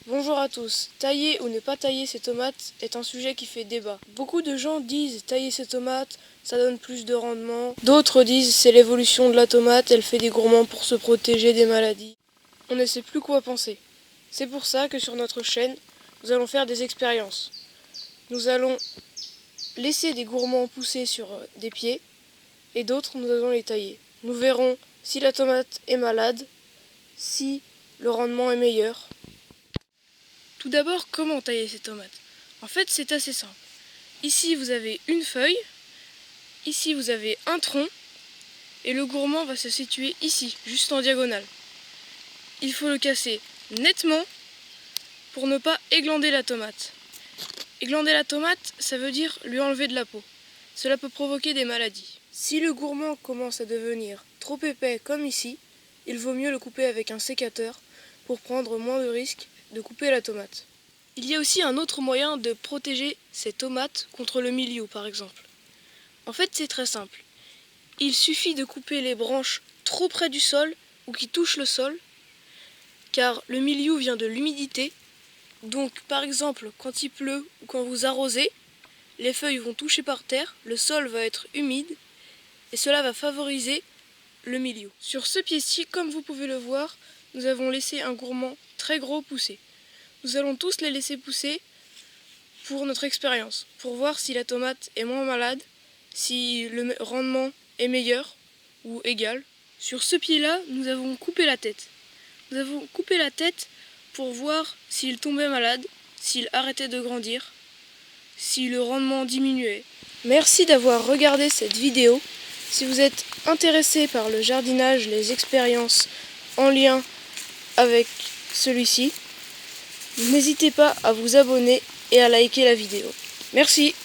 Bonjour à tous. Tailler ou ne pas tailler ses tomates est un sujet qui fait débat. Beaucoup de gens disent tailler ses tomates, ça donne plus de rendement. D'autres disent c'est l'évolution de la tomate, elle fait des gourmands pour se protéger des maladies. On ne sait plus quoi penser. C'est pour ça que sur notre chaîne, nous allons faire des expériences. Nous allons laisser des gourmands pousser sur des pieds et d'autres nous allons les tailler. Nous verrons si la tomate est malade, si le rendement est meilleur. Tout d'abord, comment tailler ces tomates? En fait, c'est assez simple. Ici, vous avez une feuille, ici, vous avez un tronc, et le gourmand va se situer ici, juste en diagonale. Il faut le casser nettement pour ne pas églander la tomate. Églander la tomate, ça veut dire lui enlever de la peau. Cela peut provoquer des maladies. Si le gourmand commence à devenir trop épais comme ici, il vaut mieux le couper avec un sécateur pour prendre moins de risques de couper la tomate. Il y a aussi un autre moyen de protéger ces tomates contre le mildiou par exemple. En fait, c'est très simple. Il suffit de couper les branches trop près du sol ou qui touchent le sol, car le mildiou vient de l'humidité. Donc par exemple, quand il pleut ou quand vous arrosez, les feuilles vont toucher par terre, le sol va être humide et cela va favoriser le mildiou. Sur ce pied-ci, comme vous pouvez le voir, nous avons laissé un gourmand très gros pousser. Nous allons tous les laisser pousser pour notre expérience, pour voir si la tomate est moins malade, si le rendement est meilleur ou égal. Sur ce pied-là, nous avons coupé la tête. Nous avons coupé la tête pour voir s'il tombait malade, s'il arrêtait de grandir, si le rendement diminuait. Merci d'avoir regardé cette vidéo. Si vous êtes intéressé par le jardinage, les expériences en lien avec celui-ci, n'hésitez pas à vous abonner et à liker la vidéo. Merci.